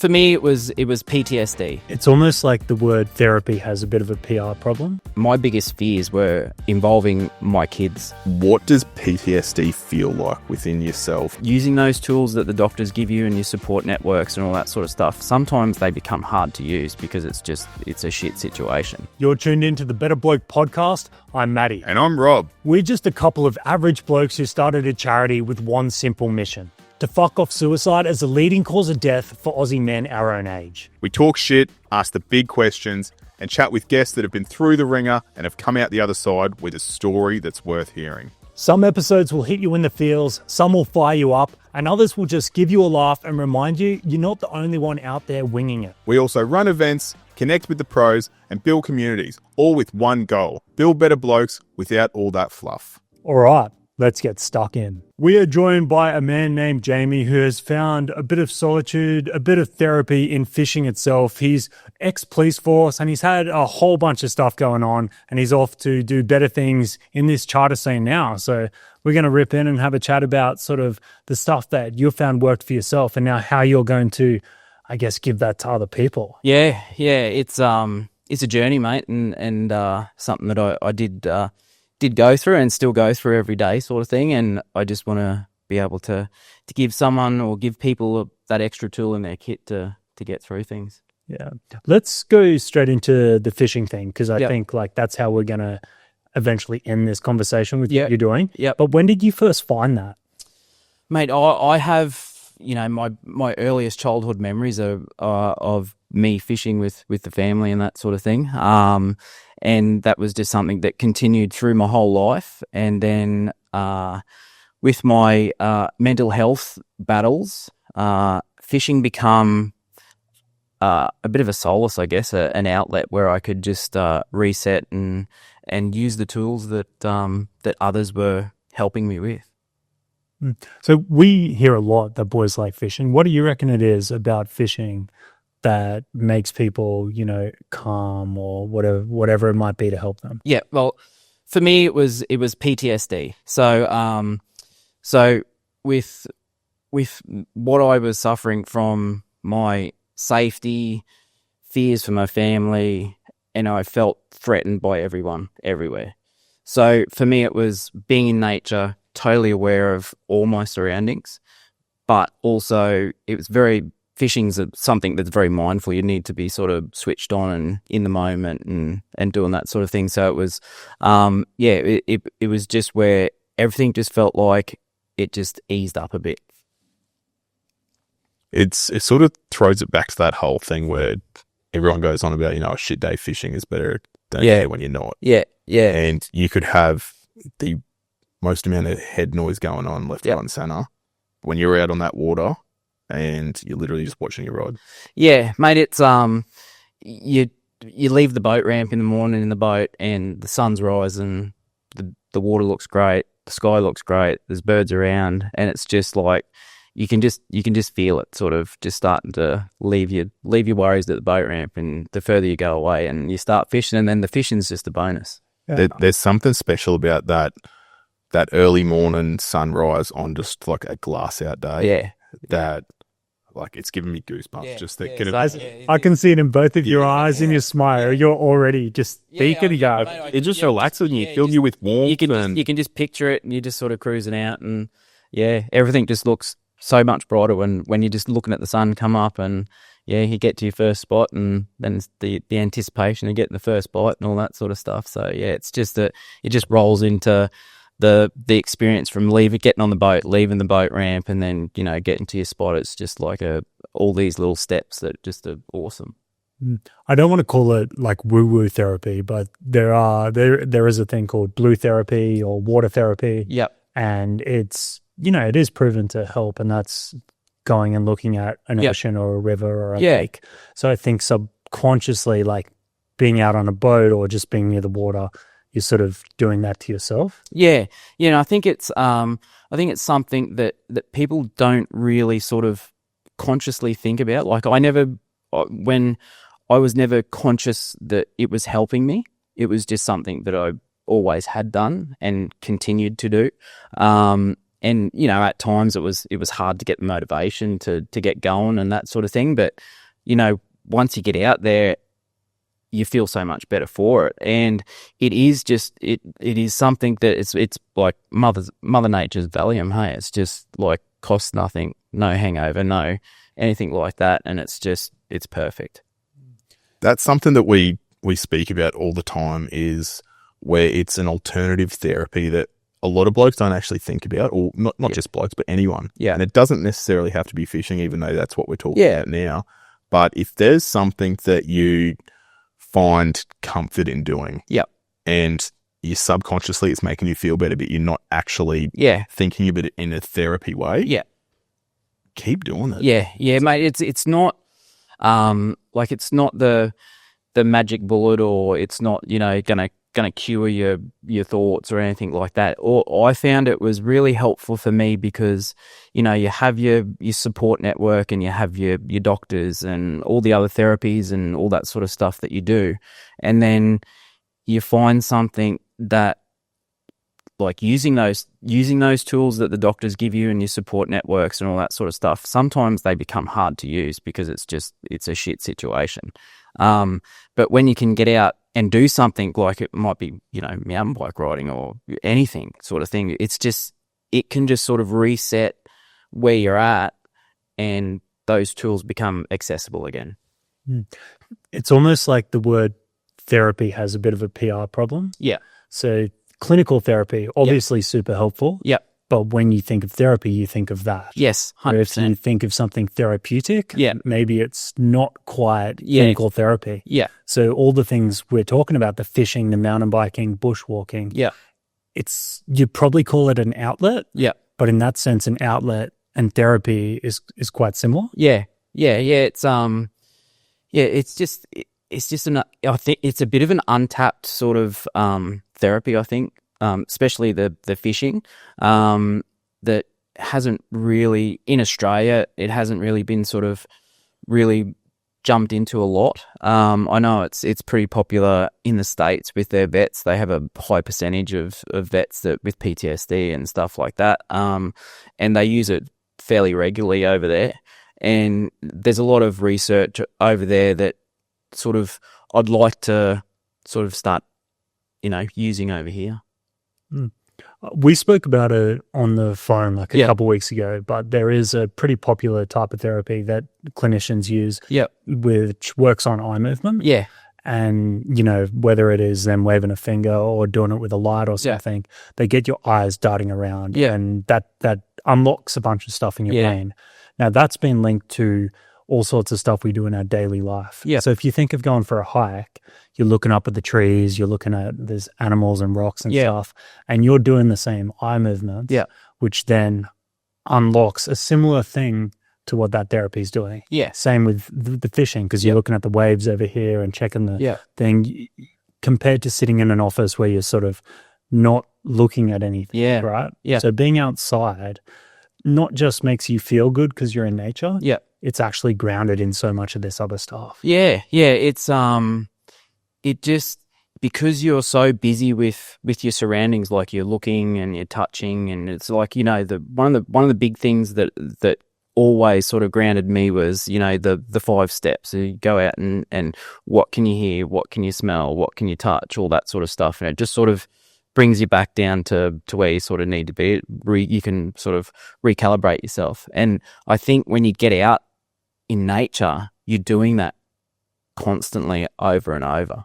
For me, it was PTSD. It's almost like the word therapy has a bit of a PR problem. My biggest fears were involving my kids. What does PTSD feel like within yourself? Using those tools that the doctors give you and your support networks and all that sort of stuff, sometimes they become hard to use because it's a shit situation. You're tuned into the Better Bloke podcast. I'm Matty. And I'm Rob. We're just a couple of average blokes who started a charity with one simple mission: to fuck off suicide as the leading cause of death for Aussie men our own age. We talk shit, ask the big questions, and chat with guests that have been through the ringer and have come out the other side with a story that's worth hearing. Some episodes will hit you in the feels, some will fire you up, and others will just give you a laugh and remind you you're not the only one out there winging it. We also run events, connect with the pros, and build communities, all with one goal: build better blokes without all that fluff. All right, let's get stuck in. We are joined by a man named Jamie who has found a bit of solitude, a bit of therapy in fishing itself. He's ex-police force and he's had a whole bunch of stuff going on and he's off to do better things in this charter scene now. So we're going to rip in and have a chat about sort of the stuff that you found worked for yourself and now how you're going to, I guess, give that to other people. Yeah, it's a journey, mate, and something that I did go through and still go through every day, sort of thing. And I just want to be able to give someone or give people that extra tool in their kit to get through things. Yeah, let's go straight into the fishing thing because I think like that's how we're going to eventually end this conversation with what you're doing. Yeah. But when did you first find that? Mate, I have, my earliest childhood memories are of me fishing with the family and that sort of thing. And that was just something that continued through my whole life. And then with my mental health battles, fishing become a bit of a solace, I guess, an outlet where I could just reset and use the tools that others were helping me with. So we hear a lot that boys like fishing. What do you reckon it is about fishing that makes people, calm or whatever it might be to help them? Yeah, well, for me it was PTSD. So with what I was suffering from, my safety, fears for my family, and I felt threatened by everyone everywhere. So for me it was being in nature, totally aware of all my surroundings, but also it was fishing's something that's very mindful. You need to be sort of switched on and in the moment and doing that sort of thing. So it was, it was just where everything just felt like it just eased up a bit. It sort of throws it back to that whole thing where everyone goes on about, a shit day fishing is better. Don't care when you're not. Yeah. And you could have the most amount of head noise going on left, right and center when you're out on that water and you're literally just watching your rod. Yeah, mate, it's you leave the boat ramp in the morning in the boat and the sun's rising, the water looks great, the sky looks great, there's birds around, and it's just like you can just feel it sort of just starting to leave your worries at the boat ramp, and the further you go away and you start fishing, and then the fishing's just a bonus. Yeah. There's something special about that early morning sunrise on just like a glass out day. Yeah. That, like, it's giving me goosebumps. Yeah, just thinking of it. I can see it in both of your eyes and your smile. You're already just speaking. It just relaxes you, fills you with warmth. You can just picture it and you're just sort of cruising out, and everything just looks so much brighter when you're just looking at the sun come up, and you get to your first spot, and then it's the anticipation of getting the first bite and all that sort of stuff. So it's just that it just rolls into the experience from getting on the boat, leaving the boat ramp, and then getting to your spot. It's just like all these little steps that just are awesome. I don't want to call it like woo-woo therapy, but there is a thing called blue therapy or water therapy. Yep. And it's it is proven to help, and that's going and looking at an ocean or a river or a lake. So I think subconsciously, like being out on a boat or just being near the water, you're sort of doing that to yourself. Yeah. I think it's something that people don't really sort of consciously think about. Like when I was never conscious that it was helping me. It was just something that I always had done and continued to do. And, you know, at times it was hard to get the motivation to get going and that sort of thing. But, you know, once you get out there, you feel so much better for it. And it is just, it is something that it's like Mother Nature's Valium. Hey, it's just like costs nothing, no hangover, no anything like that. And it's perfect. That's something that we speak about all the time, is where it's an alternative therapy that a lot of blokes don't actually think about, or not just blokes, but anyone. Yeah. And it doesn't necessarily have to be fishing, even though that's what we're talking about now. But if there's something that you find comfort in doing, and you subconsciously it's making you feel better, but you're not actually thinking of it in a therapy way, keep doing it. Yeah, mate. It's not like it's not the magic bullet, or it's not, you know, gonna cure your thoughts or anything like that. Or I found it was really helpful for me because, you know, you have your support network, and you have your doctors and all the other therapies and all that sort of stuff that you do, and then you find something that, like, using those tools that the doctors give you and your support networks and all that sort of stuff, sometimes they become hard to use because it's a shit situation. But when you can get out and do something, like it might be, you know, mountain bike riding or anything sort of thing, it can just sort of reset where you're at, and those tools become accessible again. It's almost like the word therapy has a bit of a PR problem. Yeah. So clinical therapy, obviously super helpful. Yeah. But when you think of therapy, you think of that. Yes, 100%. Or if you think of something therapeutic, maybe it's not quite clinical therapy. Yeah. So all the things we're talking about, the fishing, the mountain biking, bushwalking, you'd probably call it an outlet. Yeah. But in that sense, an outlet and therapy is quite similar. Yeah. It's I think it's a bit of an untapped sort of therapy, I think. Especially the fishing, that hasn't really, in Australia, it hasn't really been sort of really jumped into a lot. I know it's pretty popular in the States with their vets. They have a high percentage of vets that with PTSD and stuff like that, and they use it fairly regularly over there. And there's a lot of research over there that sort of I'd like to sort of start, you know, using over here. We spoke about it on the phone like a couple of weeks ago, but there is a pretty popular type of therapy that clinicians use, which works on eye movement. Yeah. And, you know, whether it is them waving a finger or doing it with a light or something, they get your eyes darting around, and that unlocks a bunch of stuff in your brain. Now, that's been linked to all sorts of stuff we do in our daily life. Yeah. So if you think of going for a hike, you're looking up at the trees, you're looking at there's animals and rocks and stuff, and you're doing the same eye movements, which then unlocks a similar thing to what that therapy is doing. Yeah. Same with the fishing, because you're looking at the waves over here and checking the thing, compared to sitting in an office where you're sort of not looking at anything, right? Yeah. So being outside not just makes you feel good because you're in nature. Yeah. It's actually grounded in so much of this other stuff. Yeah. It's it just, because you're so busy with your surroundings, like you're looking and you're touching, and it's like, you know, one of the big things that always sort of grounded me was, you know, the 5 steps. So you go out and what can you hear, what can you smell, what can you touch, all that sort of stuff, and it just sort of brings you back down to where you sort of need to be. You can sort of recalibrate yourself. And I think when you get out in nature, you're doing that constantly over and over.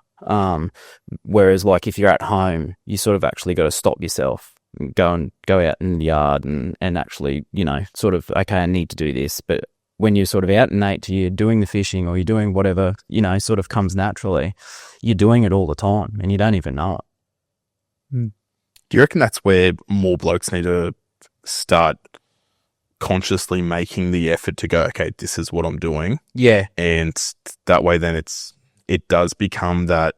Whereas like if you're at home, you sort of actually got to stop yourself and go out in the yard and actually, you know, sort of, okay, I need to do this. But when you're sort of out in nature, you're doing the fishing or you're doing whatever, you know, sort of comes naturally, you're doing it all the time and you don't even know it. Do you reckon that's where more blokes need to start consciously making the effort to go, okay, this is what I'm doing? Yeah. And that way then it does become that,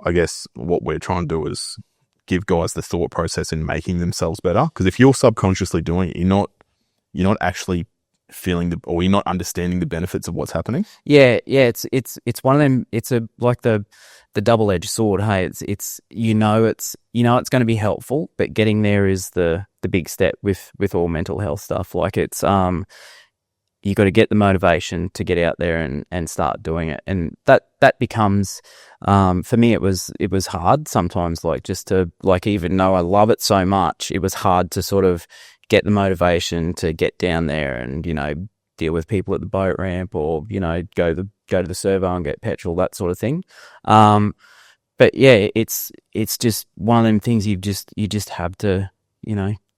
I guess what we're trying to do is give guys the thought process in making themselves better. Because if you're subconsciously doing it, you're not actually or you're not understanding the benefits of what's happening. Yeah. It's one of them. It's like the double-edged sword. Hey, it's it's going to be helpful, but getting there is the big step with all mental health stuff. Like it's you got to get the motivation to get out there and start doing it, and that becomes for me it was hard sometimes, like just to, like, even though I love it so much, it was hard to sort of get the motivation to get down there and deal with people at the boat ramp, or go to the servo and get petrol, that sort of thing. But yeah, it's just one of them things you just have to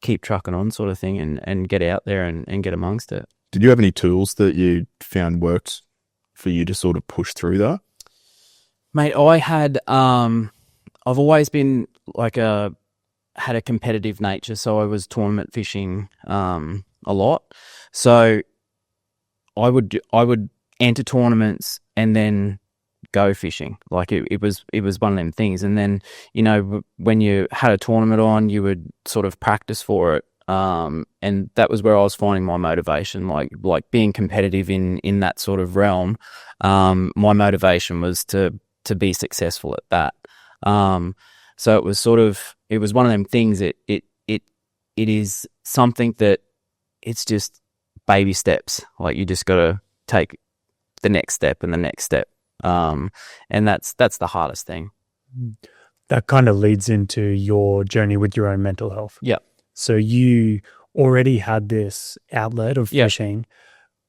keep trucking on, sort of thing, and get out there and get amongst it. Did you have any tools that you found worked for you to sort of push through that? Mate, I had I've always been had a competitive nature, so I was tournament fishing a lot. So I would enter tournaments and then go fishing. Like it was one of them things. And then when you had a tournament on, you would sort of practice for it. And that was where I was finding my motivation, like being competitive in that sort of realm. My motivation was to be successful at that. So it was one of them things. It is something that it's just baby steps. Like you just got to take the next step and the next step. And that's the hardest thing. That kind of leads into your journey with your own mental health. Yeah. So you already had this outlet of fishing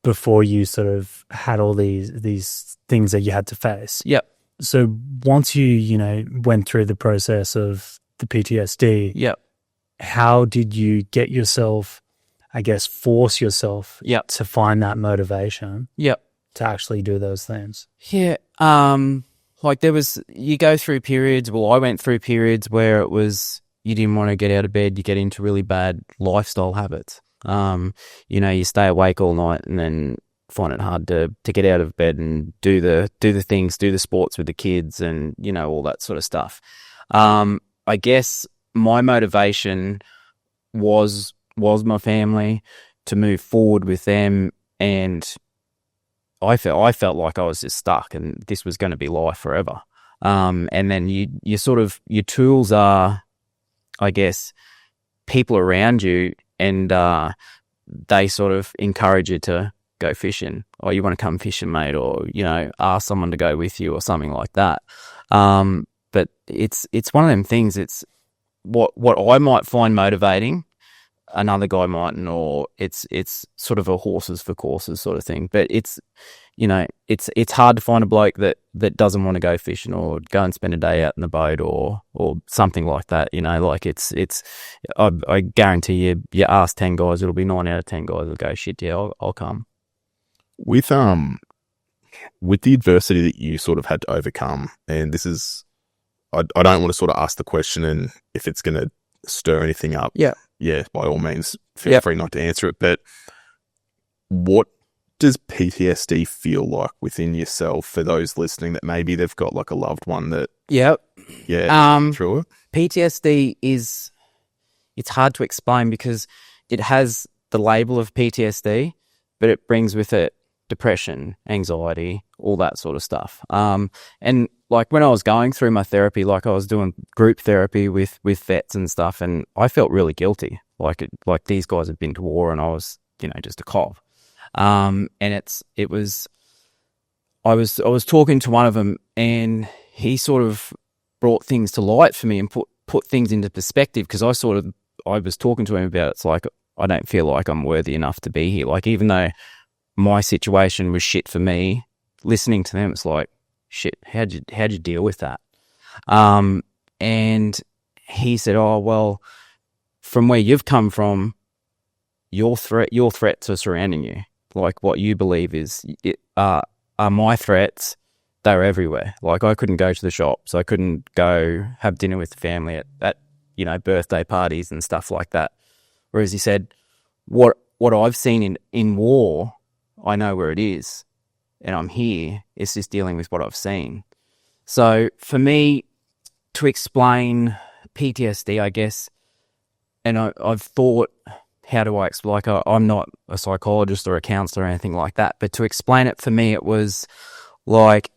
before you sort of had all these things that you had to face. Yep. So once you went through the process of the PTSD, yep, how did you get yourself, I guess, force yourself to find that motivation to actually do those things? Yeah. Like you go through periods, I went through periods where it was, you didn't want to get out of bed, you get into really bad lifestyle habits. You stay awake all night and then find it hard to get out of bed and do the things, do the sports with the kids and, all that sort of stuff. I guess my motivation was my family, to move forward with them, and I felt like I was just stuck and this was going to be life forever. And then your tools are, I guess, people around you, and they sort of encourage you to go fishing, or you want to come fishing, mate, or ask someone to go with you or something like that. But it's one of them things. It's what I might find motivating, another guy mightn't, or it's sort of a horses for courses sort of thing. But it's hard to find a bloke that doesn't want to go fishing or go and spend a day out in the boat or something like that. Like I guarantee you ask 10 guys, it'll be 9 out of 10 guys will go, shit, yeah, I'll come. With the adversity that you sort of had to overcome, and this is, I don't want to sort of ask the question, and if it's going to stir anything up, by all means, feel free not to answer it. But what does PTSD feel like within yourself for those listening that maybe they've got like a loved one that through it? PTSD it's hard to explain because it has the label of PTSD, but it brings with it depression, anxiety, all that sort of stuff. And like when I was going through my therapy, like I was doing group therapy with vets and stuff, and I felt really guilty. Like these guys had been to war and I was, just a cop. And I was talking to one of them, and he sort of brought things to light for me and put things into perspective, because I was talking to him about, it's like, I don't feel like I'm worthy enough to be here. Like, even though my situation was shit for me, listening to them, it's like, shit, how'd you deal with that? And he said, oh, well, from where you've come from, your threats are surrounding you. Like, what you believe are my threats. They're everywhere. Like, I couldn't go to the shops. I couldn't go have dinner with the family at birthday parties and stuff like that. Whereas he said, what I've seen in war, I know where it is, and I'm here. It's just dealing with what I've seen. So for me to explain PTSD, I guess, and I've thought how do I explain? Like, I'm not a psychologist or a counselor or anything like that, but to explain it for me, it was like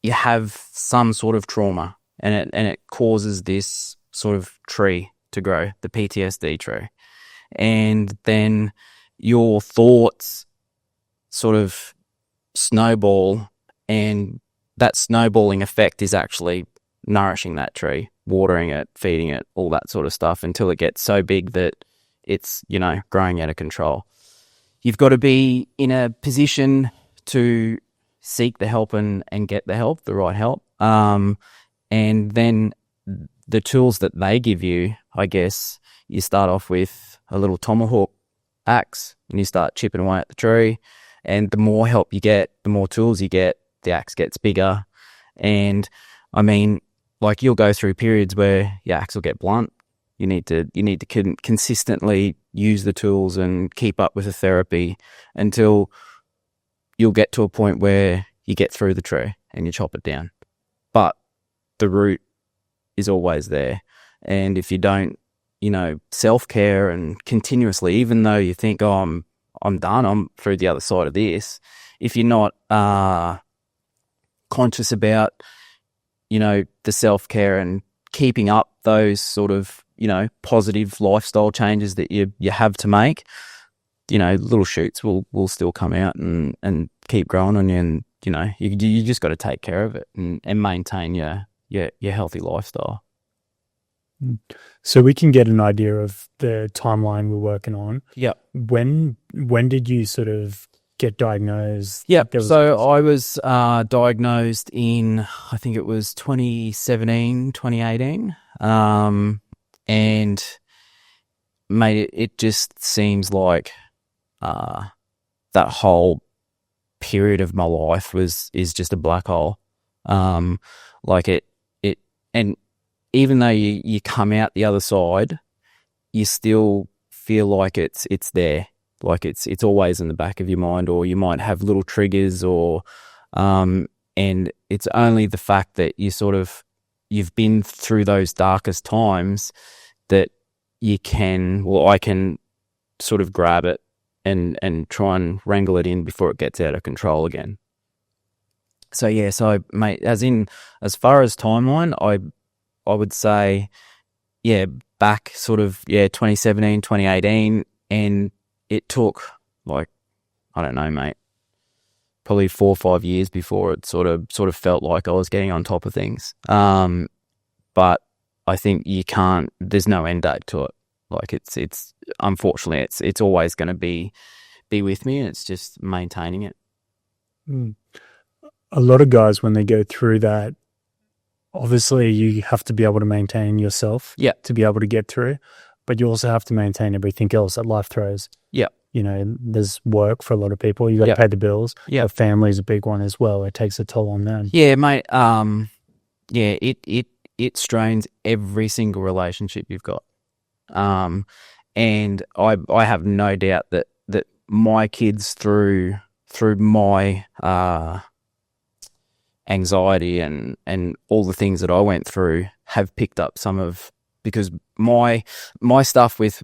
you have some sort of trauma, and it causes this sort of tree to grow, the PTSD tree, and then your thoughts sort of snowball, and that snowballing effect is actually nourishing that tree, watering it, feeding it, all that sort of stuff until it gets so big that it's, growing out of control. You've got to be in a position to seek the help and get the help, the right help. And then the tools that they give you, I guess, you start off with a little tomahawk axe and you start chipping away at the tree. And the more help you get, the more tools you get, the axe gets bigger. And I mean, like, you'll go through periods where your axe will get blunt. You need to consistently use the tools and keep up with the therapy until you'll get to a point where you get through the tree and you chop it down. But the root is always there. And if you don't, self-care and continuously, even though you think, oh, I'm done, I'm through the other side of this, if you're not conscious about, the self-care and keeping up those sort of, positive lifestyle changes that you have to make, little shoots will still come out and keep growing on you. And, you just got to take care of it and maintain your healthy lifestyle. So we can get an idea of the timeline we're working on. Yeah. When did you sort of get diagnosed? Yeah. So I was diagnosed in, I think it was 2017, 2018. And mate, it just seems like that whole period of my life is just a black hole. Like it, and even though you come out the other side, you still feel like it's there. Like it's always in the back of your mind, or you might have little triggers, or and it's only the fact that you've been through those darkest times that I can sort of grab it and try and wrangle it in before it gets out of control again. So yeah, mate, as far as timeline, I would say, yeah, back sort of, 2017, 2018, and it took, like, I don't know, mate, probably 4 or 5 years before it sort of felt like I was getting on top of things. But I think there's no end date to it. Like it's unfortunately it's always going to be with me, and it's just maintaining it. A lot of guys, when they go through that, obviously you have to be able to maintain yourself to be able to get through, but you also have to maintain everything else that life throws. Yeah. There's work for a lot of people. You got to pay the bills. Yeah. Family is a big one as well. It takes a toll on them. Yeah, mate. It strains every single relationship you've got. And I have no doubt that my kids through my anxiety and all the things that I went through have picked up some of, because my stuff with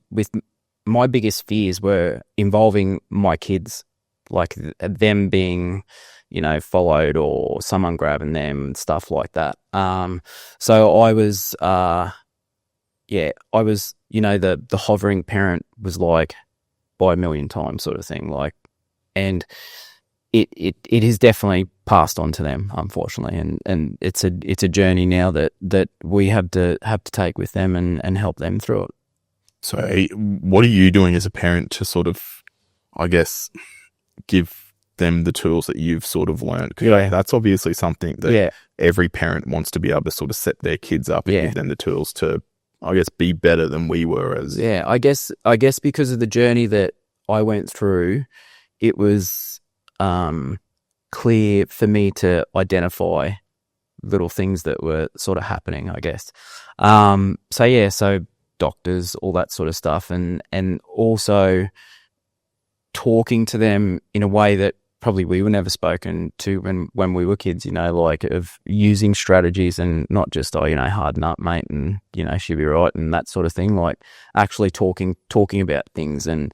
my biggest fears were involving my kids, like them being, followed or someone grabbing them and stuff like that. So I was, the hovering parent was like by a million times sort of thing, like, and it has definitely passed on to them, unfortunately, and it's a journey now that we have to take with them and help them through it. So what are you doing as a parent to sort of, I guess, give them the tools that you've sort of learned? Yeah. That's obviously something that every parent wants to be able to sort of set their kids up and give them the tools to, I guess, be better than we were as. Yeah, I guess because of the journey that I went through, it was clear for me to identify little things that were sort of happening, I guess. So doctors, all that sort of stuff, and also talking to them in a way that probably we were never spoken to when we were kids, like of using strategies and not just, harden up, mate, and, she'll be right and that sort of thing, like actually talking about things and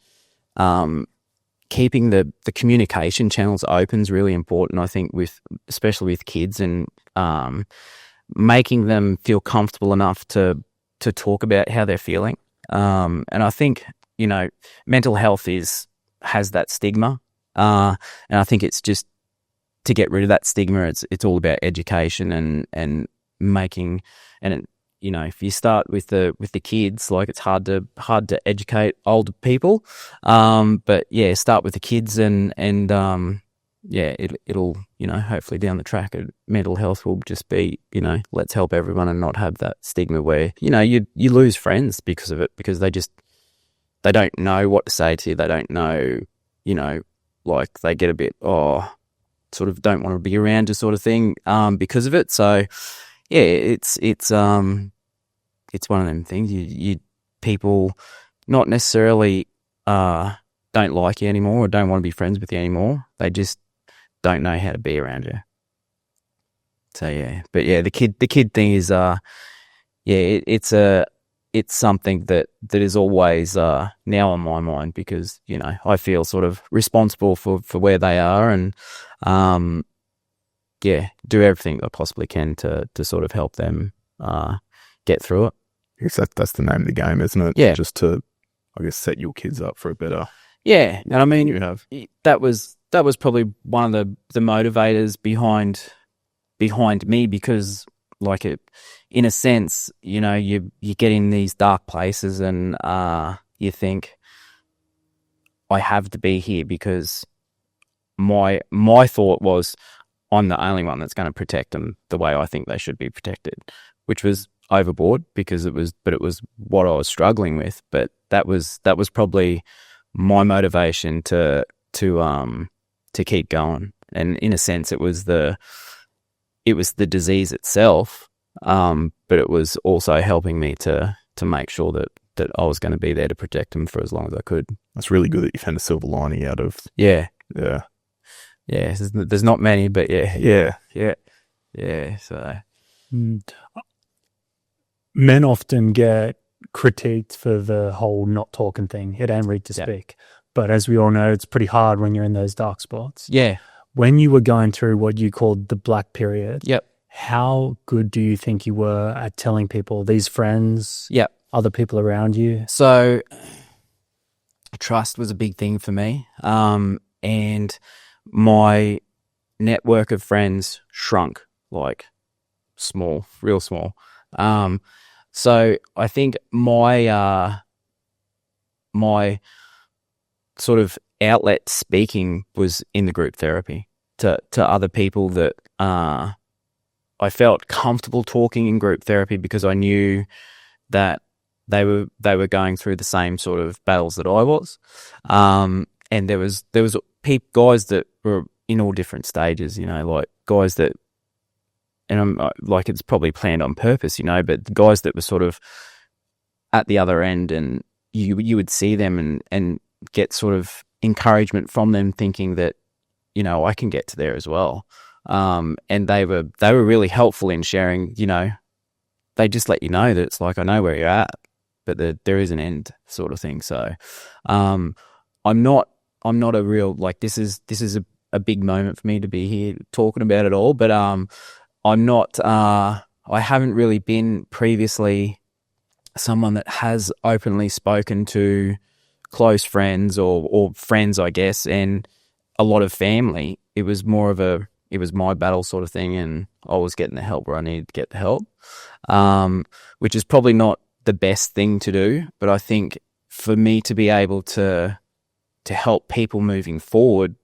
keeping the communication channels open is really important, I think, especially with kids, and making them feel comfortable enough to talk about how they're feeling. And I think, mental health has that stigma. And I think it's just to get rid of that stigma. It's all about education and making, and if you start with the kids, like it's hard to educate older people. But yeah, start with the kids and it'll hopefully down the track, mental health will just be, let's help everyone and not have that stigma where, you lose friends because of it, because they don't know what to say to you. They don't know, like they get a bit, sort of don't want to be around you sort of thing, because of it. So yeah, it's one of them things. You people not necessarily, don't like you anymore or don't want to be friends with you anymore. They just don't know how to be around you. So yeah, but yeah, the kid thing is, it's something that is always now on my mind, because I feel sort of responsible for where they are, and do everything I possibly can to sort of help them get through it. I guess that's the name of the game, isn't it? Yeah, just to, I guess, set your kids up for a better. Yeah, and I mean, you have. that was probably one of the motivators behind me, because like it, in a sense, you get in these dark places and you think, I have to be here, because my thought was, I'm the only one that's going to protect them the way I think they should be protected, which was overboard, because it was what I was struggling with. But that was probably my motivation to keep going. And in a sense, it was the disease itself, but it was also helping me to make sure that I was going to be there to protect them for as long as I could. That's really good that you found a silver lining out of. Yeah. Yeah. Yeah. There's not many, but yeah. Yeah. Yeah. Yeah. So. Men often get critiqued for the whole not talking thing. It ain't read to speak. But as we all know, it's pretty hard when you're in those dark spots. Yeah. When you were going through what you called the black period, yep, how good do you think you were at telling people, these friends, yep, other people around you? So trust was a big thing for me. And my network of friends shrunk, like small, real small. So I think my sort of outlet speaking was in the group therapy to other people that I felt comfortable talking in group therapy, because I knew that they were going through the same sort of battles that I was. And there was guys that were in all different stages, like guys that, and I'm like, it's probably planned on purpose, but the guys that were sort of at the other end, and you would see them and get sort of encouragement from them, thinking that, I can get to there as well. And they were really helpful in sharing, they just let you know that it's like, I know where you're at, but there is an end sort of thing. So, I'm not a real, like, this is a big moment for me to be here talking about it all, but, I'm not, I haven't really been previously someone that has openly spoken to close friends or friends, I guess, and a lot of family. It was more of it was my battle sort of thing, and I was getting the help where I needed to get the help, which is probably not the best thing to do. But I think for me to be able to help people moving forward,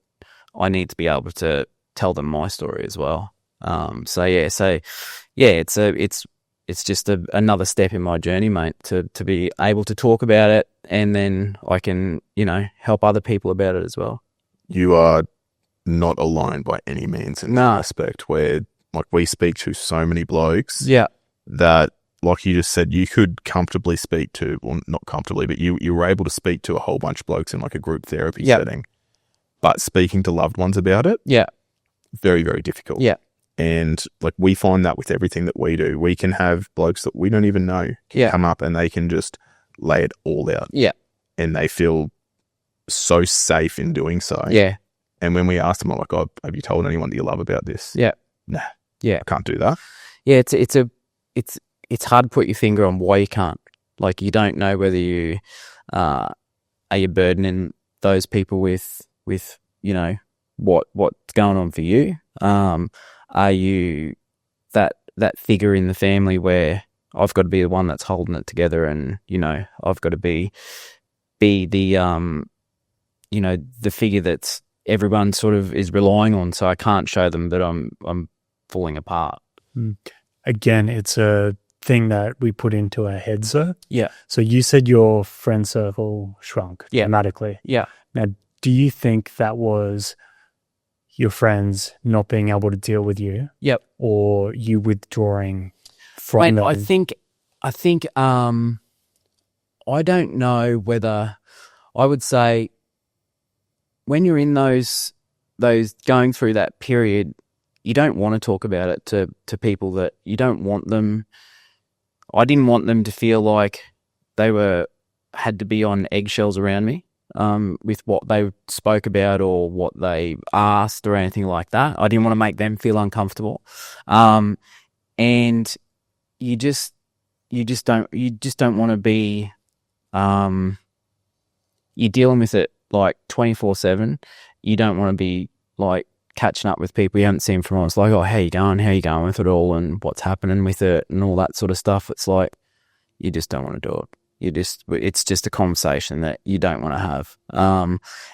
I need to be able to tell them my story as well. It's just another step in my journey, mate, to be able to talk about it, and then I can, help other people about it as well. You are not alone by any means in that aspect, where, like, we speak to so many blokes that, like you just said, you could comfortably speak to, well, not comfortably, but you were able to speak to a whole bunch of blokes in like a group therapy setting. But speaking to loved ones about it, Yeah. very, very difficult. Yeah. And like we find that with everything that we do, we can have blokes that we don't even know come up and they can just lay it all out. Yeah. And they feel so safe in doing so. Yeah. And when we ask them, like, "Oh, have you told anyone that you love about this?" Yeah. Nah. Yeah. I can't do that. Yeah. It's hard to put your finger on why you can't. Like, you don't know whether you are you burdening those people with you know what's going on for you. Are you that figure in the family where I've got to be the one that's holding it together, and I've got to be the the figure that's everyone sort of is relying on, so I can't show them that I'm falling apart. Again, it's a thing that we put into our heads, sir. Yeah. So you said your friend circle shrunk dramatically. Yeah. Now, do you think that was your friends not being able to deal with you? Yep. Or you withdrawing from them? I think I don't know whether I would say when you're in those going through that period, you don't want to talk about it to people that you don't want them. I didn't want them to feel like they had to be on eggshells around me with what they spoke about or what they asked or anything like that. I didn't want to make them feel uncomfortable. And you just don't want to be you're dealing with it like 24/7. You don't want to be like catching up with people you haven't seen for months. Like, oh, how you going with it all, and what's happening with it, and all that sort of stuff. It's like you just don't want to do it. It's just a conversation that you don't want to have.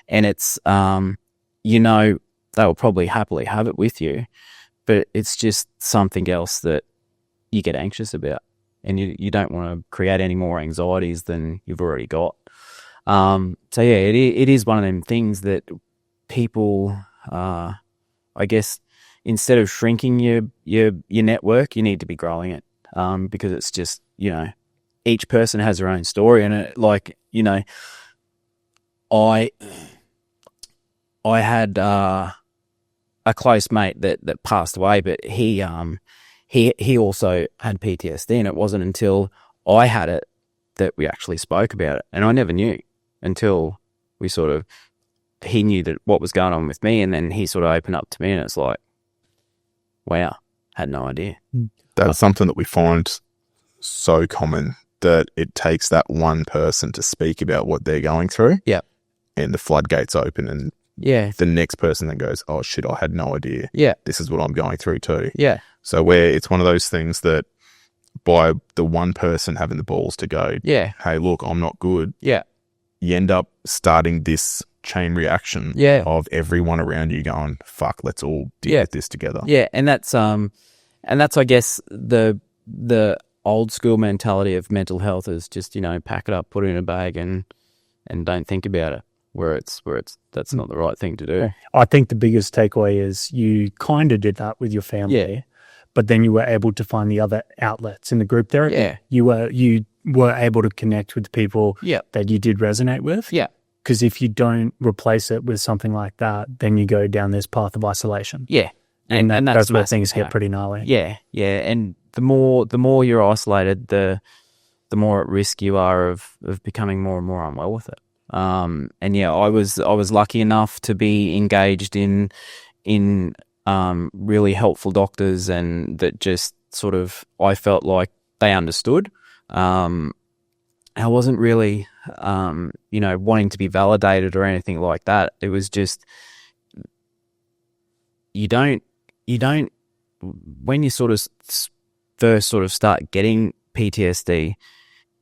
And it's they will probably happily have it with you, but it's just something else that you get anxious about, and you don't want to create any more anxieties than you've already got. So yeah, it is one of them things that people, I guess, instead of shrinking your network, you need to be growing it, because it's just, each person has their own story, and it, like, I had a close mate that passed away, but he also had PTSD, and it wasn't until I had it that we actually spoke about it, and I never knew until he knew that what was going on with me, and then he sort of opened up to me, and it's like, wow, had no idea. That's something that we find so common, that it takes that one person to speak about what they're going through. Yeah. And the floodgates open, and the next person then goes, oh shit, I had no idea. Yeah. This is what I'm going through too. Yeah. So where it's one of those things that by the one person having the balls to go, hey, look, I'm not good. Yeah. You end up starting this chain reaction of everyone around you going, fuck, let's all deal with this together. Yeah. And that's I guess the old school mentality of mental health is just, pack it up, put it in a bag, and don't think about it. Where that's not the right thing to do. I think the biggest takeaway is you kind of did that with your family, but then you were able to find the other outlets in the group therapy. Yeah. You were able to connect with the people that you did resonate with. Yeah. Because if you don't replace it with something like that, then you go down this path of isolation. Yeah. And that's where things get pretty gnarly. Yeah. Yeah. And the more you're isolated, the more at risk you are of becoming more and more unwell with it. And yeah, I was lucky enough to be engaged in really helpful doctors, and that just sort of, I felt like they understood. I wasn't really, wanting to be validated or anything like that. It was just, you don't, when you sort of first sort of start getting PTSD,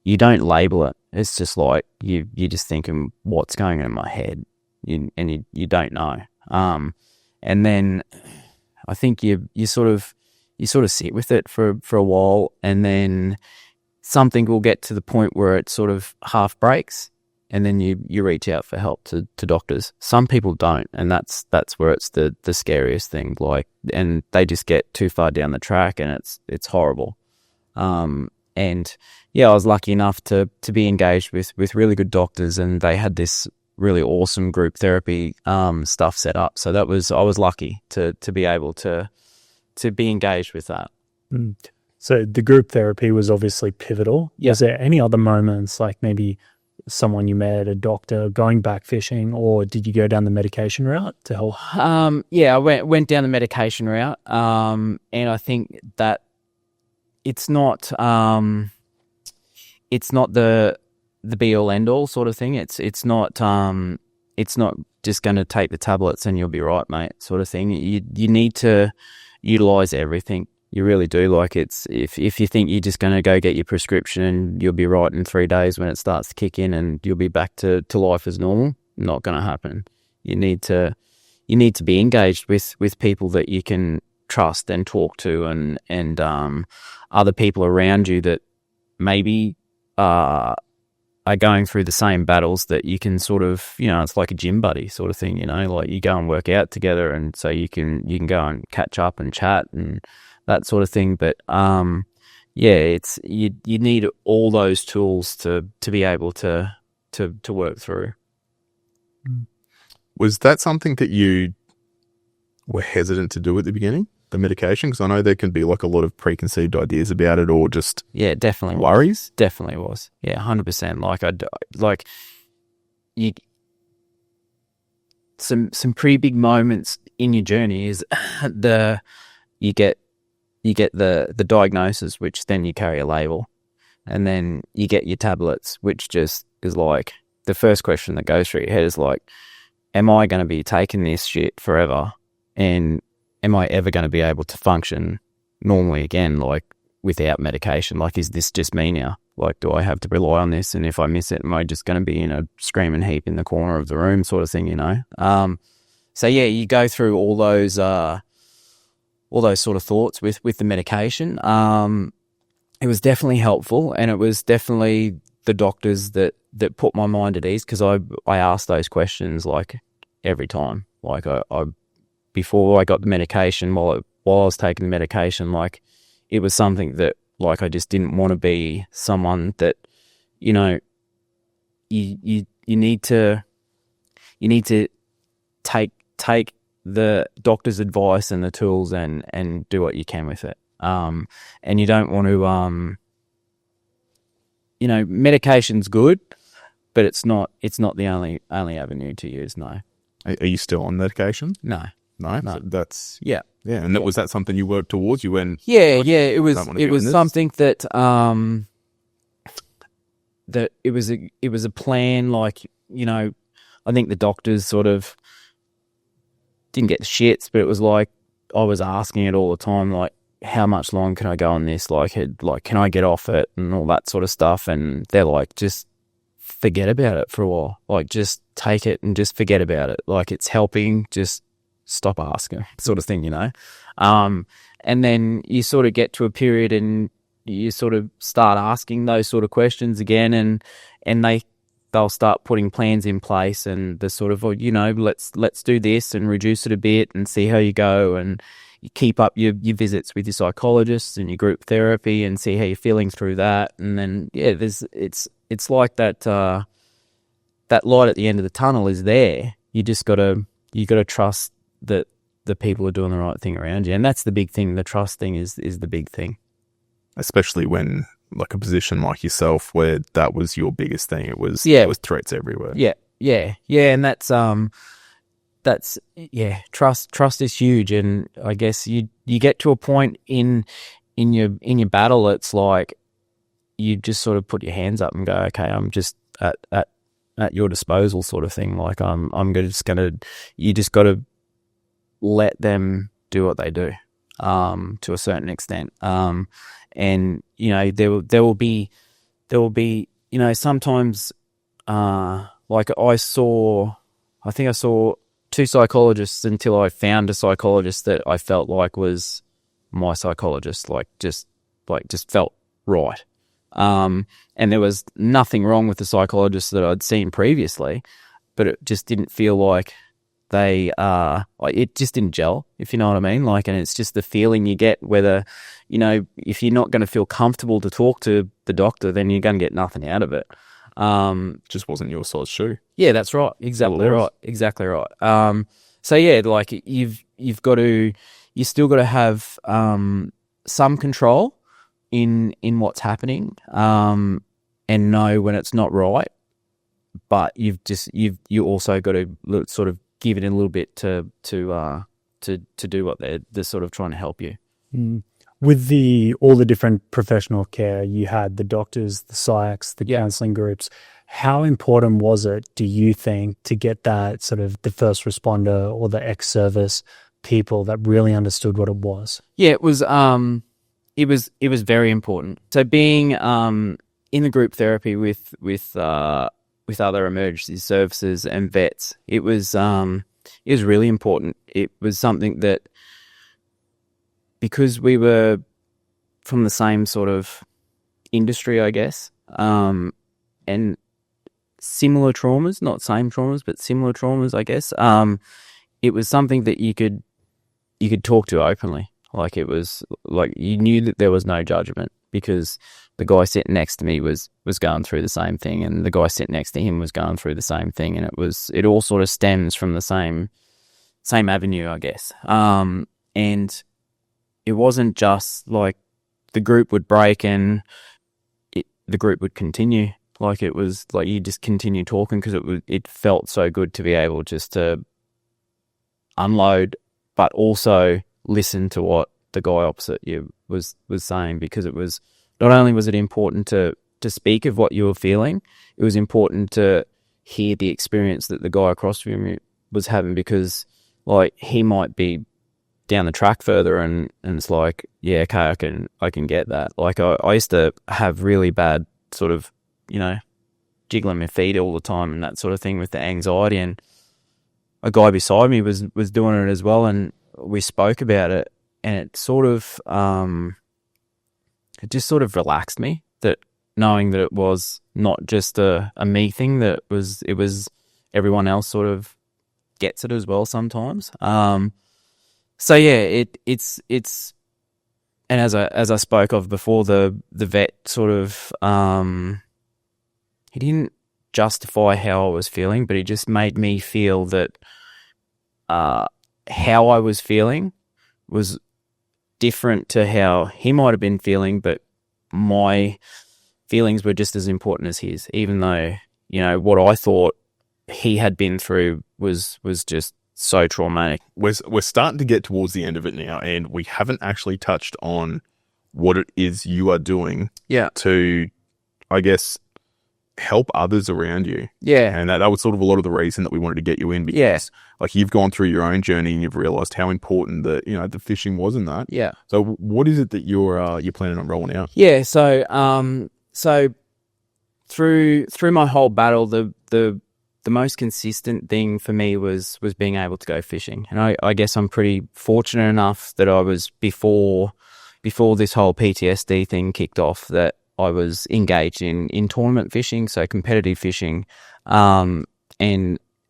you don't label it. It's just like you're just thinking, what's going on in my head, and you don't know. And then I think you sort of sit with it for a while, and then something will get to the point where it sort of half breaks, and then you reach out for help to doctors. Some people don't, and that's where it's the scariest thing. Like, and they just get too far down the track, and it's horrible. And yeah, I was lucky enough to be engaged with really good doctors, and they had this really awesome group therapy stuff set up. So I was lucky to be able to be engaged with that. Mm. So the group therapy was obviously pivotal. Yeah. Was there any other moments, like maybe someone you met, a doctor, going back fishing, or did you go down the medication route to help? Yeah, I went down the medication route, and I think that it's not the be all end all sort of thing. It's not just going to take the tablets and you'll be right, mate, sort of thing. You need to utilize everything. You really do. Like, it's if you think you're just going to go get your prescription and you'll be right in 3 days when it starts to kick in and you'll be back to life as normal, not going to happen. You need to be engaged with people that you can trust and talk to, and other people around you that maybe are going through the same battles that you can sort of, it's like a gym buddy sort of thing, like you go and work out together, and so you can go and catch up and chat and that sort of thing. But it's you need all those tools to be able to work through. Was that something that you were hesitant to do at the beginning, the medication? Because I know there can be like a lot of preconceived ideas about it, or just definitely worries. Definitely was 100%. Some pretty big moments in your journey is you get the diagnosis, which then you carry a label, and then you get your tablets, which just is like the first question that goes through your head is like, am I going to be taking this shit forever? And am I ever going to be able to function normally again, like without medication? Like, is this just me now? Like, do I have to rely on this? And if I miss it, am I just going to be in a screaming heap in the corner of the room sort of thing, So yeah, you go through all those sort of thoughts with the medication. It was definitely helpful, and it was definitely the doctors that put my mind at ease, because I asked those questions like every time. Like I before I got the medication, while I was taking the medication, like it was something that like I just didn't want to be someone that, you need to take the doctor's advice and the tools and do what you can with it. And you don't want to, medication's good, but it's not the only avenue to use. No. Are you still on medication? No. No. No. So that's Yeah. yeah. And was that something you worked towards? You went it was this? something that that it was a plan. Like, I think the doctors sort of didn't get the shits, but it was like I was asking it all the time, like, how much longer can I go on this? Like, can I get off it and all that sort of stuff? And they're like, just forget about it for a while. Like, just take it and just forget about it. Like, it's helping. Just stop asking, sort of thing, And then you sort of get to a period and you sort of start asking those sort of questions again, and they'll start putting plans in place, and the sort of, let's do this and reduce it a bit and see how you go, and you keep up your visits with your psychologists and your group therapy and see how you're feeling through that. And then it's like that light at the end of the tunnel is there. You gotta trust that the people are doing the right thing around you, and that's the big thing. The trust thing is the big thing, especially when like a position like yourself where that was your biggest thing. It was threats everywhere. And that's trust is huge. And I guess you get to a point in your battle, it's like you just sort of put your hands up and go, okay, I'm just at your disposal, sort of thing. Like you just got to let them do what they do, to a certain extent. And there will be sometimes, like I think I saw 2 psychologists until I found a psychologist that I felt like was my psychologist, just felt right. And there was nothing wrong with the psychologists that I'd seen previously, but it just didn't feel like it just didn't gel, if you know what I mean. Like, and it's just the feeling you get, whether, if you're not going to feel comfortable to talk to the doctor, then you're going to get nothing out of it. Just wasn't your size shoe. Yeah, that's right. Exactly right. Exactly right. So yeah, like you still got to have some control in what's happening, and know when it's not right. But you also got to sort of give it a little bit to do what they're sort of trying to help you. Mm. With all the different professional care you had, the doctors, the psychs, the counselling groups, how important was it, do you think, to get that sort of the first responder or the ex-service people that really understood what it was? Yeah, it was very important. So being in the group therapy with other emergency services and vets, it was really important. It was something that, because we were from the same sort of industry, I guess, and similar traumas, not same traumas, but similar traumas, I guess, it was something that you could talk to openly. Like, it was like you knew that there was no judgment, because the guy sitting next to me was going through the same thing, and the guy sitting next to him was going through the same thing, and it all sort of stems from the same avenue, I guess. And it wasn't just like the group would break and the group would continue. Like, it was like you just continue talking, because it felt so good to be able just to unload, but also listen to what the guy opposite you was saying, because it was not only was it important to speak of what you were feeling, it was important to hear the experience that the guy across from you was having, because like he might be down the track further, and it's like, yeah, okay, I can get that. Like I used to have really bad sort of, jiggling my feet all the time and that sort of thing with the anxiety, and a guy beside me was doing it as well, and we spoke about it, and it sort of it just sort of relaxed me, that knowing that it was not just a me thing, that it was everyone else sort of gets it as well sometimes. So yeah, it's and as I spoke of before, the vet sort of he didn't justify how I was feeling, but he just made me feel that how I was feeling was different to how he might have been feeling, but my feelings were just as important as his, even though, what I thought he had been through was just so traumatic. We're starting to get towards the end of it now, and we haven't actually touched on what it is you are doing to, I guess, help others around you. Yeah. And that was sort of a lot of the reason that we wanted to get you in, because like you've gone through your own journey and you've realized how important the fishing was in that. Yeah. So what is it that you're planning on rolling out? Yeah. So through my whole battle, the most consistent thing for me was being able to go fishing. And I guess I'm pretty fortunate enough that I was before this whole PTSD thing kicked off, that I was engaged in tournament fishing, so competitive fishing, and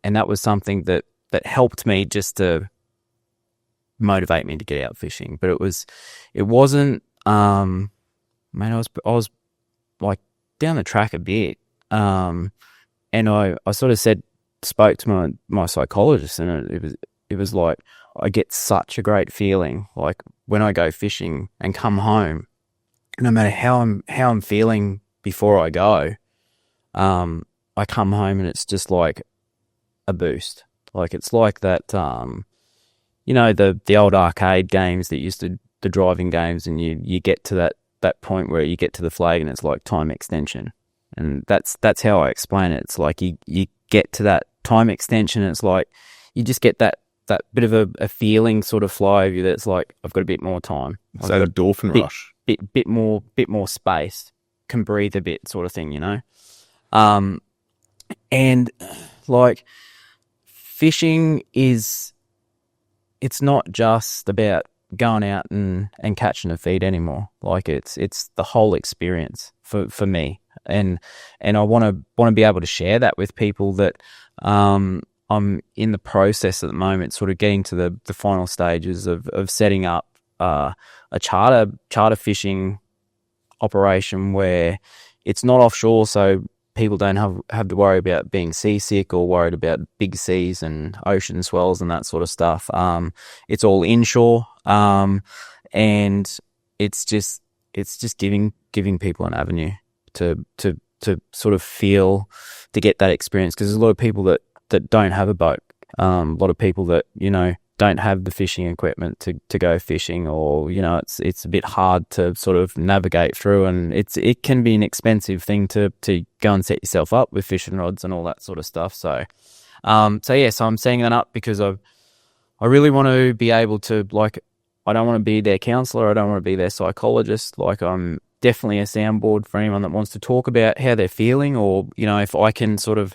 that was something that helped me just to motivate me to get out fishing. But it wasn't man, I was like down the track a bit, and I sort of spoke to my psychologist, and it was like, I get such a great feeling like when I go fishing and come home, no matter how I'm feeling before I go, I come home and it's just like a boost. Like, it's like that, the old arcade games that used to, the driving games, and you get to that point where you get to the flag and it's like time extension. And that's how I explain it. It's like you get to that time extension, and it's like you just get that bit of a feeling sort of flow over you, that's like, I've got a bit more time. It's that endorphin rush. Bit more space, can breathe a bit, sort of thing, and like fishing it's not just about going out and catching a feed anymore. Like, it's the whole experience for me, and I want to be able to share that with people, that I'm in the process at the moment, sort of getting to the final stages of setting up a charter fishing operation where it's not offshore, so people don't have to worry about being seasick or worried about big seas and ocean swells and that sort of stuff. It's all inshore, and it's just giving people an avenue to sort of feel, to get that experience, because there's a lot of people that don't have a boat. A lot of people that, you know, don't have the fishing equipment to go fishing, or, you know, it's a bit hard to sort of navigate through, and it can be an expensive thing to go and set yourself up with fishing rods and all that sort of stuff. So I'm setting that up because I really want to be able to, like, I don't want to be their counselor, I don't want to be their psychologist. Like, I'm definitely a soundboard for anyone that wants to talk about how they're feeling, or, you know, if I can sort of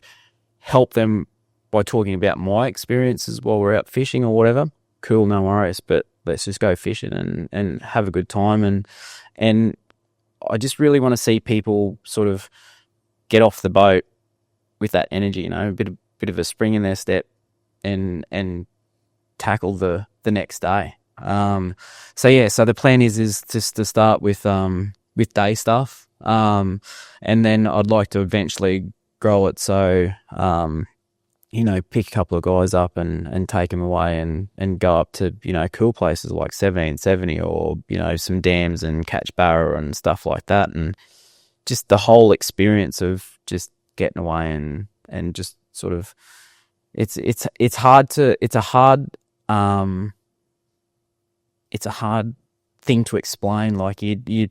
help them by talking about my experiences while we're out fishing or whatever, cool, no worries, but let's just go fishing and have a good time. And I just really want to see people sort of get off the boat with that energy, you know, a bit of a spring in their step, and tackle the next day. So the plan is just to start with day stuff, and then I'd like to eventually grow it so, you know, pick a couple of guys up and take them away and go up to, you know, cool places like 1770, or, you know, some dams and catch barra and stuff like that, and just the whole experience of just getting away and just sort of, it's a hard thing to explain. Like, you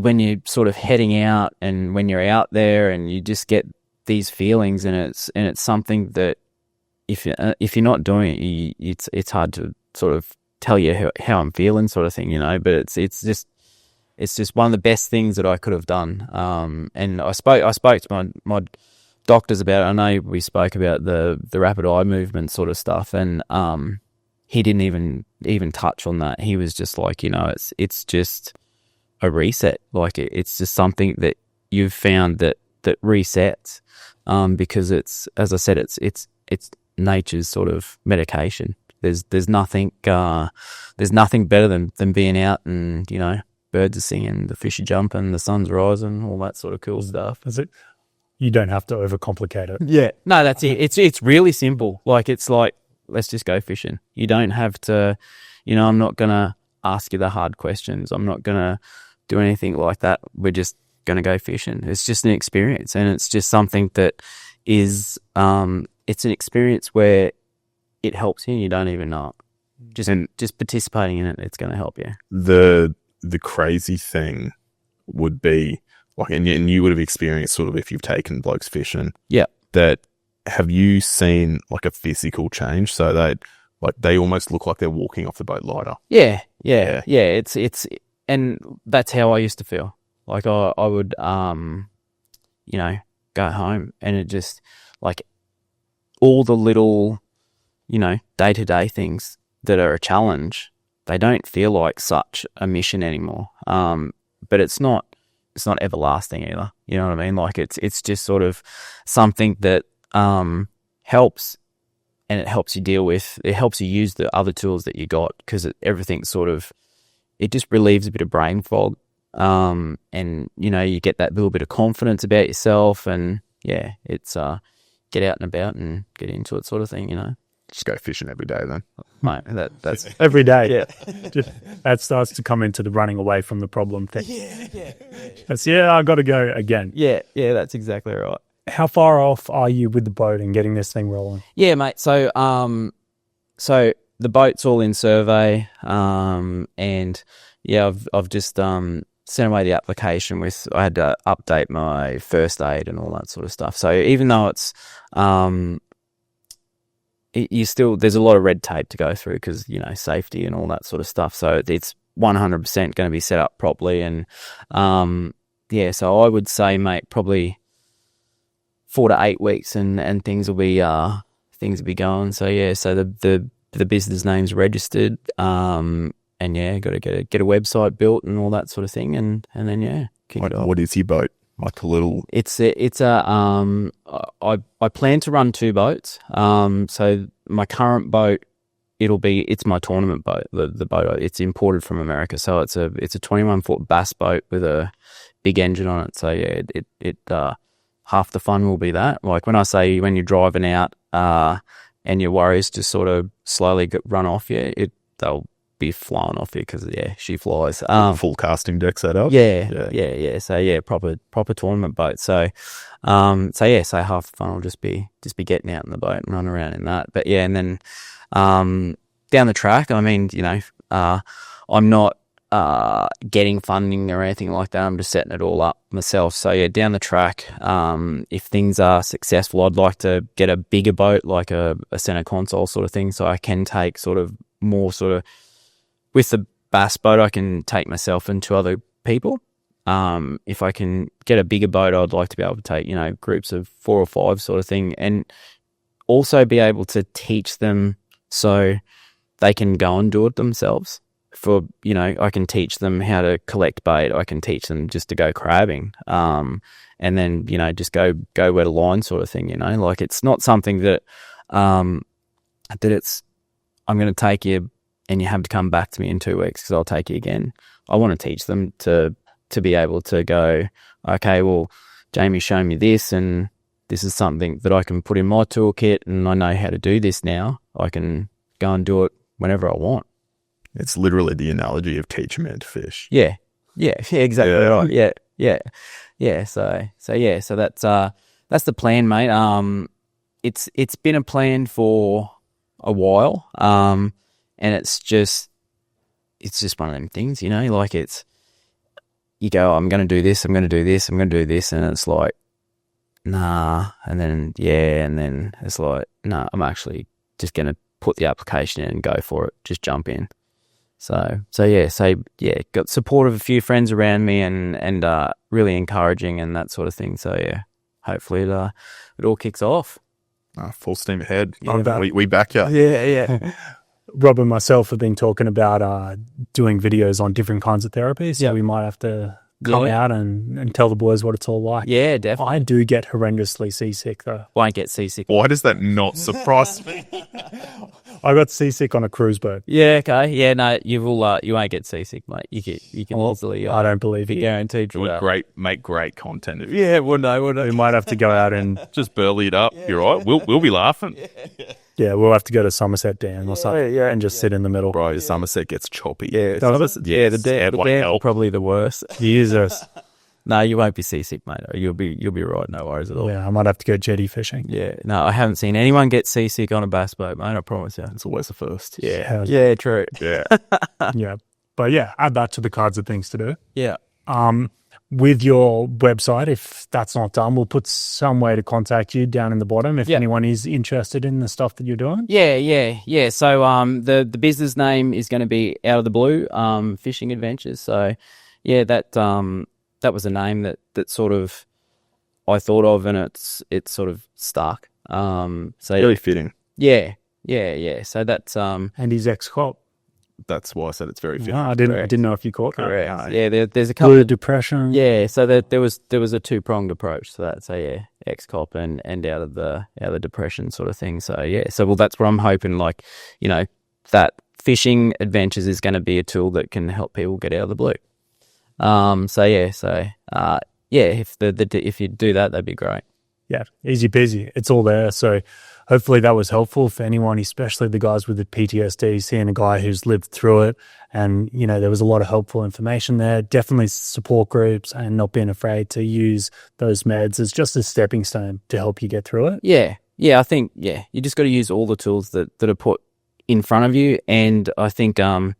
when you're sort of heading out, and when you're out there, and you just get these feelings, and it's something that if you're not doing it, it's hard to sort of tell you how I'm feeling, sort of thing, you know. But it's just one of the best things that I could have done. And I spoke to my doctors about it. I know we spoke about the rapid eye movement sort of stuff, and he didn't even touch on that. He was just like, you know, it's just a reset. Like, it's just something that you've found that resets, because it's, as I said, it's nature's sort of medication. There's nothing better than being out, and, you know, birds are singing, the fish are jumping, the sun's rising, all that sort of cool stuff. Is it? You don't have to overcomplicate it. Yeah. No, that's it. It's really simple. Like, it's like, let's just go fishing. You don't have to, you know, I'm not going to ask you the hard questions. I'm not going to do anything like that. We're just going to go fishing. It's just an experience, and it's just something that is, it's an experience where it helps you and you don't even know it. Just participating in it, it's going to help you. The crazy thing would be, like, and you would have experienced sort of, if you've taken blokes fishing. Yeah. That, have you seen like a physical change? So they almost look like they're walking off the boat lighter. Yeah. It's and that's how I used to feel. Like, I would, you know, go home, and it just, like, all the little, you know, day-to-day things that are a challenge, they don't feel like such a mission anymore. But it's not everlasting either. You know what I mean? Like, it's just sort of something that helps, and it helps you it helps you use the other tools that you got, because everything sort of, it just relieves a bit of brain fog. And, you know, you get that little bit of confidence about yourself, and yeah, it's get out and about and get into it, sort of thing, you know. Just go fishing every day then. Mate, that's every day. Yeah. That starts to come into the running away from the problem thing. Yeah. I got to go again. Yeah, that's exactly right. How far off are you with the boat and getting this thing rolling? Yeah, mate. So the boat's all in survey, and yeah, I've just sent away the application I had to update my first aid and all that sort of stuff. So even though it's there's a lot of red tape to go through, because, you know, safety and all that sort of stuff. So it's 100% going to be set up properly, and so I would say, mate, probably 4 to 8 weeks, and things will be going. So yeah, so the business name's registered, and yeah, got to get a website built and all that sort of thing, and then yeah, kick it off. What is your boat? Like a little. It's I plan to run 2 boats. So my current boat, it's my tournament boat. The boat, it's imported from America, so it's a 21-foot bass boat with a big engine on it. So yeah, it half the fun will be that. Like when I say when you're driving out and your worries just sort of slowly run off you, they'll be flying off you because she flies. Full casting deck setup. Yeah. So proper tournament boat. So half the fun will just be getting out in the boat and running around in that. But and then down the track, I mean, I'm not getting funding or anything like that. I'm just setting it all up myself. So down the track, if things are successful, I'd like to get a bigger boat, like a center console sort of thing, so I can take sort of more sort of, with the bass boat, I can take myself and 2 other people. If I can get a bigger boat, I'd like to be able to take, groups of 4 or 5 sort of thing, and also be able to teach them so they can go and do it themselves. I can teach them how to collect bait. I can teach them just to go crabbing. And then, just go where the line sort of thing, like it's not something that, I'm going to take you and you have to come back to me in 2 weeks because I'll take you again. I want to teach them to be able to go, okay, well, Jamie's shown me this and this is something that I can put in my toolkit and I know how to do this now. I can go and do it whenever I want. It's literally the analogy of teach a man to fish. Yeah, exactly right. Yeah. So that's the plan, mate. It's been a plan for a while, and it's just one of them things, like you go, I'm going to do this, I'm going to do this, I'm going to do this, and it's like, nah, and then it's like, nah, I'm actually just going to put the application in and go for it, just jump in. So got support of a few friends around me and really encouraging and that sort of thing. So hopefully it all kicks off. Full steam ahead. Yeah, we back you. Yeah. Rob and myself have been talking about doing videos on different kinds of therapies. So we might have to come out and tell the boys what it's all like. Yeah, definitely. I do get horrendously seasick though. Won't get seasick. Why does that not surprise me? I got seasick on a cruise boat. Yeah, okay. Yeah, no, you won't get seasick, mate. You can easily. I don't believe you. Guaranteed. Make great content. Yeah, we'll know. We might have to go out and just burly it up. You're right. We'll be laughing. Yeah, we'll have to go to Somerset Dam or something and just sit in the middle. Bro, Somerset gets choppy. Yeah, the dam probably the worst. Jesus. No, you won't be seasick, mate. You'll be right. No worries at all. Yeah, I might have to go jetty fishing. Yeah, no, I haven't seen anyone get seasick on a bass boat, mate. I promise you. It's always the first. Yeah, true. Yeah. Yeah. But add that to the cards of things to do. Yeah. With your website, if that's not done, we'll put some way to contact you down in the bottom if anyone is interested in the stuff that you're doing. Yeah. So the business name is going to be Out of the Blue Fishing Adventures. So that was a name that sort of I thought of, and it's sort of stuck. So really fitting. Yeah. So that's and he's ex-cop. That's why I said it's very fitting. No, I didn't know if you caught that. Correct. Yeah, there's a couple of depression. Yeah, so there was a 2-pronged approach to that. So ex-cop and out of the depression sort of thing. So that's what I'm hoping. Like, that fishing adventures is going to be a tool that can help people get out of the blue. If you do that, that'd be great. Yeah, easy peasy. It's all there. So hopefully that was helpful for anyone, especially the guys with the PTSD, seeing a guy who's lived through it. And, there was a lot of helpful information there. Definitely support groups and not being afraid to use those meds as just a stepping stone to help you get through it. Yeah, I think, you just got to use all the tools that are put in front of you. And I think, the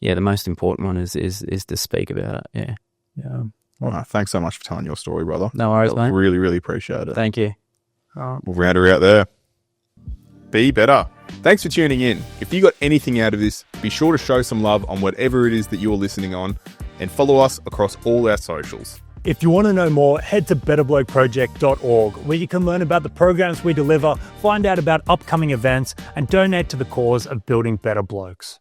most important one is to speak about it. Yeah. Well, thanks so much for telling your story, brother. No worries, mate. Really, really appreciate it. Thank you. We'll round her out there. Be better. Thanks for tuning in. If you got anything out of this, be sure to show some love on whatever it is that you're listening on and follow us across all our socials. If you want to know more, head to betterblokeproject.org, where you can learn about the programs we deliver, find out about upcoming events, and donate to the cause of building better blokes.